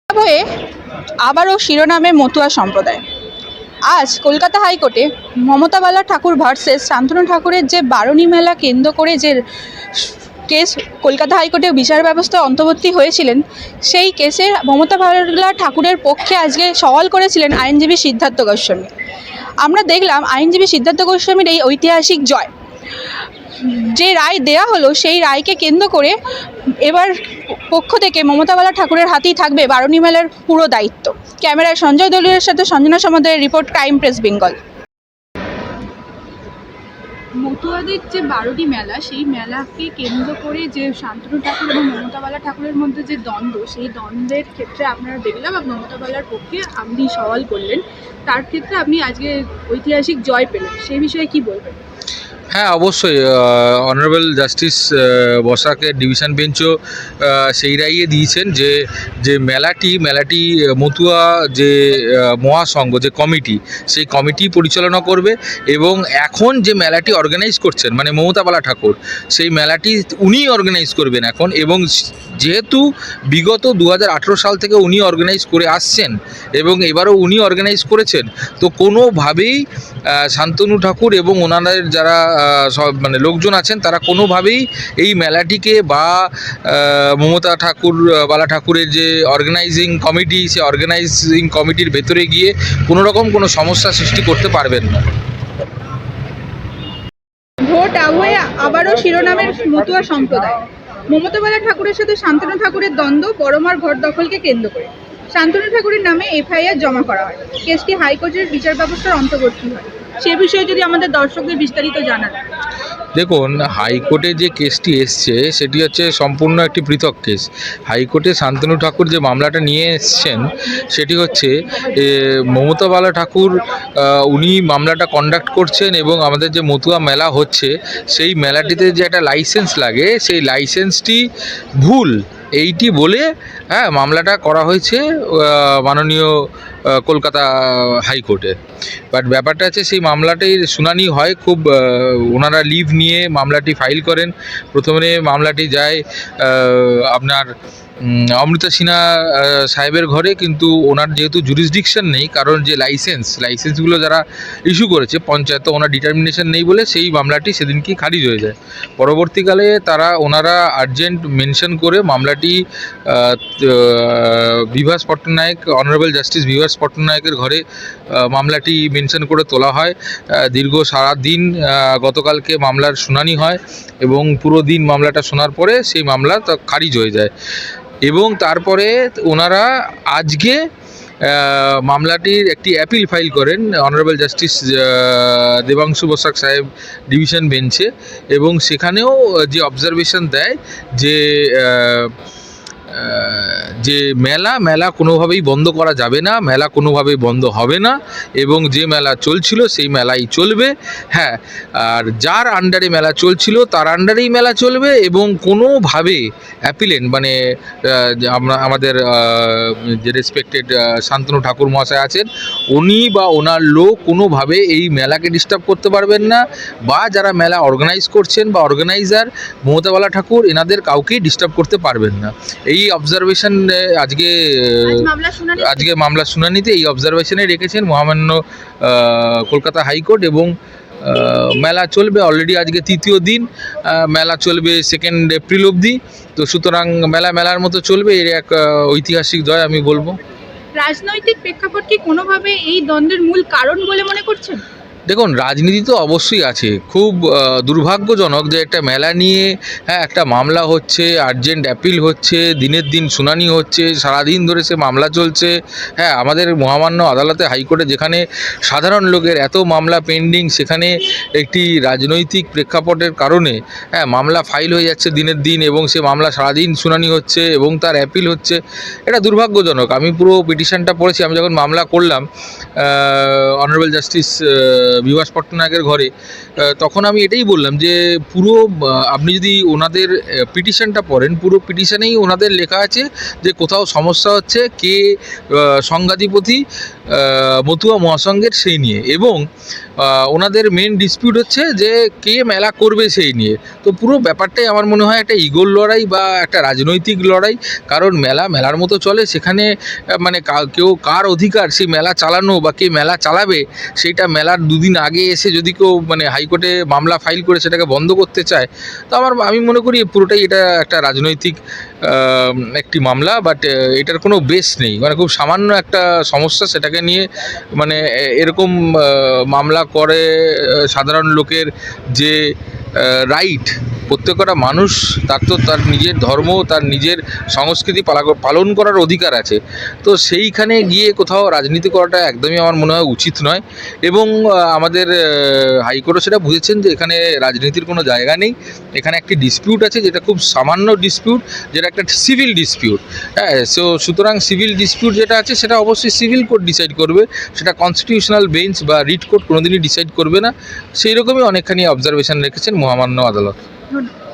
হয়ে আবারও শিরোনামে মতুয়া সম্প্রদায়। আজ কলকাতা হাইকোর্টে মমতা বালা ঠাকুর ভার্সেস শান্তনু ঠাকুরের যে বারণী মেলা কেন্দ্র করে যে কেস কলকাতা হাইকোর্টে বিচার ব্যবস্থা অন্তর্বর্তী হয়েছিলেন, সেই কেসের মমতা বালা ঠাকুরের পক্ষে আজকে সওয়াল করেছিলেন আইনজীবী সিদ্ধার্থ গোস্বামী। আমরা দেখলাম আইনজীবী সিদ্ধার্থ গোস্বামীর এই ঐতিহাসিক জয়। যে রায় দেয়া হলো সেই রায়কে কেন্দ্র করে এবার পক্ষ থেকে মমতা বালা ঠাকুরের হাতেই থাকবে বারণী মেলার পুরো দায়িত্ব। ক্যামেরায় সঞ্জয় দলুরের সাথে সঞ্জনা সমাদারের রিপোর্ট, ক্রাইম প্রেস বেঙ্গল। মতুয়াদের যে বারণী মেলা, সেই মেলাকে কেন্দ্র করে যে শান্তনু ঠাকুর এবং মমতা বালা ঠাকুরের মধ্যে যে দ্বন্দ্ব, সেই দ্বন্দ্বের ক্ষেত্রে আপনারা দেখলাম মমতা বালার পক্ষে আপনি সওয়াল করলেন, তার ক্ষেত্রে আপনি আজকে ঐতিহাসিক জয় পেলেন, সেই বিষয়ে কি বলবেন? হ্যাঁ, অবশ্যই অনারেবল জাস্টিস বসাকের ডিভিশন বেঞ্চও সেই রাইয়ে দিয়েছেন যে যে মেলাটি মতুয়া যে মহাসংঘ যে কমিটি, সেই কমিটি পরিচালনা করবে এবং এখন যে মেলাটি অর্গানাইজ করছেন মানে মমতা বালা ঠাকুর, সেই মেলাটি উনিই অর্গানাইজ করবেন এখন। এবং যেহেতু বিগত 2018 সাল থেকে উনি অর্গানাইজ করে আসছেন এবং এবারও উনি অর্গানাইজ করেছেন, তো কোনোভাবেই শান্তনু ঠাকুর এবং ওনাদের যারা সব মানে লোকজন আছেন তারা কোনোভাবেই এই মেলাটিকে বা মমতা বালা ঠাকুরের যে অর্গানাইজিং কমিটি, সে অর্গানাইজিং কমিটির ভেতরে গিয়ে কোনো রকম কোনো সমস্যা সৃষ্টি করতে পারবেন না। ভোট আবহে আবারও শিরোনামের মতুয়া সম্প্রদায়। মমতা বালা ঠাকুরের সাথে শান্তনু ঠাকুরের দ্বন্দ্ব বড়মার ঘর দখলকে কেন্দ্র করে শান্তনু ঠাকুরের নামে এফআইআর জমা করা হয়। কেসটি হাইকোর্টের বিচার ব্যবস্থার অন্তর্বর্তী হয়। সে বিষয়ে যদি আমাদের দর্শকদের বিস্তারিত জানান। দেখুন, হাইকোর্টে যে কেসটি এসছে সেটি হচ্ছে সম্পূর্ণ একটি পৃথক কেস। হাইকোর্টে শান্তনু ঠাকুর যে মামলাটা নিয়ে এসছেন সেটি হচ্ছে মমতা বালা ঠাকুর উনি মামলাটা কন্ডাক্ট করছেন এবং আমাদের যে মতুয়া মেলা হচ্ছে সেই মেলাটিতে যে একটা লাইসেন্স লাগে, সেই লাইসেন্সটি ভুল এইটি বলে মামলাটা করা হয়েছে মাননীয় কলকাতা হাইকোর্টে। বাট ব্যাপারটা হচ্ছে সেই মামলাটির শুনানি হয় খুব ওনারা লিভ নিয়ে মামলাটি ফাইল করেন। প্রথমে মামলাটি যায় আপনার অমৃতা সিনহা সাহেবের ঘরে, কিন্তু ওনার যেহেতু জুরিসডিকশন নেই, কারণ যে লাইসেন্সগুলো যারা ইস্যু করেছে পঞ্চায়েত, ওনার ডিটারমিনেশন নেই বলে সেই মামলাটি সেদিনকেই খারিজ হয়ে যায়। পরবর্তীকালে ওনারা আর্জেন্ট মেনশন করে মামলাটি বিভাস পট্টনায়ক, অনারেবল জাস্টিস বিভাস পট্টনায়কের ঘরে মামলাটি মেনশন করে তোলা হয়। দীর্ঘ সারাদিন গতকালকে মামলার শুনানি হয় এবং পুরো দিন মামলাটা শোনার পরে সেই মামলা খারিজ হয়ে যায় এবং তারপরে ওনারা আজকে মামলাটির একটি অ্যাপিল ফাইল করেন অনারেবল জাস্টিস দেবাংশু বসাক সাহেব ডিভিশন বেঞ্চে এবং সেখানেও যে অবজারভেশন দেয় যে মেলা কোনোভাবেই বন্ধ করা যাবে না, মেলা কোনোভাবেই বন্ধ হবে না এবং যে মেলা চলছিল সেই মেলাই চলবে। হ্যাঁ, আর যার আন্ডারে মেলা চলছিল তার আন্ডারেই মেলা চলবে এবং কোনোভাবে অ্যাপিলেন্ট মানে আমাদের যে রেসপেক্টেড শান্তনু ঠাকুর মহাশয় আছেন, উনি বা ওনার লোক কোনোভাবে এই মেলাকে ডিস্টার্ব করতে পারবেন না, বা যারা মেলা অর্গানাইজ করছেন বা অর্গানাইজার মমতা বালা ঠাকুর, এনাদের কাউকেই ডিস্টার্ব করতে পারবেন না। এই অবজারভেশন আজকে মামলার শুনানিতে এই অবজারভেশনে রেখেছেন মহামান্য কলকাতা হাইকোর্ট এবং মেলা চলবে। অলরেডি আজকে তৃতীয় দিন, মেলা চলবে 2 এপ্রিল অবধি। তো সুতরাং মেলার মতো চলবে। এর এক ঐতিহাসিক জয় আমি বলবো। রাজনৈতিক প্রেক্ষাপট কি কোনোভাবে এই দ্বন্দ্বের মূল কারণ বলে মনে করছেন? দেখুন, রাজনীতি তো অবশ্যই আছে। খুব দুর্ভাগ্যজনক যে একটা মেলা নিয়ে একটা মামলা হচ্ছে, আর্জেন্ট অ্যাপিল হচ্ছে, দিনের দিন শুনানি হচ্ছে, সারাদিন ধরে সে মামলা চলছে। আমাদের মহামান্য আদালতে হাইকোর্টে যেখানে সাধারণ লোকের এত মামলা পেন্ডিং, সেখানে একটি রাজনৈতিক প্রেক্ষাপটের কারণে মামলা ফাইল হয়ে যাচ্ছে দিনের দিন এবং সে মামলা সারাদিন শুনানি হচ্ছে এবং তার অ্যাপিল হচ্ছে। এটা দুর্ভাগ্যজনক। আমি পুরো পিটিশনটা পড়েছি। আমি যখন মামলা করলাম অনারেবল জাস্টিস বিভাস পট্টনায়কের ঘরে, তখন আমি এটাই বললাম যে পুরো আপনি যদি ওনাদের পিটিশনটা পড়েন, পুরো পিটিশনেই ওনাদের লেখা আছে যে কোথাও সমস্যা হচ্ছে, কে সংঘাধিপতি মতুয়া মহাসংঘের সেই নিয়ে, এবং ওনাদের মেন ডিসপিউট হচ্ছে যে কে মেলা করবে সেই নিয়ে। তো পুরো ব্যাপারটাই আমার মনে হয় একটা ইগোর লড়াই বা একটা রাজনৈতিক লড়াই। কারণ মেলার মতো চলে, সেখানে মানে কেউ কার অধিকার সেই মেলা চালানো বা কে মেলা চালাবে, সেইটা মেলার দুদিন আগে এসে যদি কেউ মানে হাইকোর্টে মামলা ফাইল করে সেটাকে বন্ধ করতে চায়, তো আমি মনে করি পুরোটাই এটা একটা রাজনৈতিক একটি মামলা। বাট এটার কোনো বেস নেই, মানে খুব সামান্য একটা সমস্যা, সেটাকে নিয়ে মানে এরকম মামলা করে সাধারণ লোকের যে রাইট, প্রত্যেকটা মানুষ তার নিজের ধর্ম, তার নিজের সংস্কৃতি পালন করার অধিকার আছে। তো সেইখানে গিয়ে কোথাও রাজনীতি করাটা একদমই আমার মনে হয় উচিত নয়। এবং আমাদের হাইকোর্টও সেটা বুঝেছেন যে এখানে রাজনীতির কোনো জায়গা নেই। এখানে একটি ডিসপিউট আছে, যেটা খুব সামান্য ডিসপিউট, যেটা একটা সিভিল ডিসপিউট। হ্যাঁ, সুতরাং সিভিল ডিসপিউট যেটা আছে সেটা অবশ্যই সিভিল কোর্ট ডিসাইড করবে, সেটা কনস্টিটিউশনাল বেঞ্চ বা রিট কোর্ট কোনোদিনই ডিসাইড করবে না। সেই রকমই অনেকখানি অবজারভেশন রেখেছেন মহামান্য আদালত। ধন্যবাদ।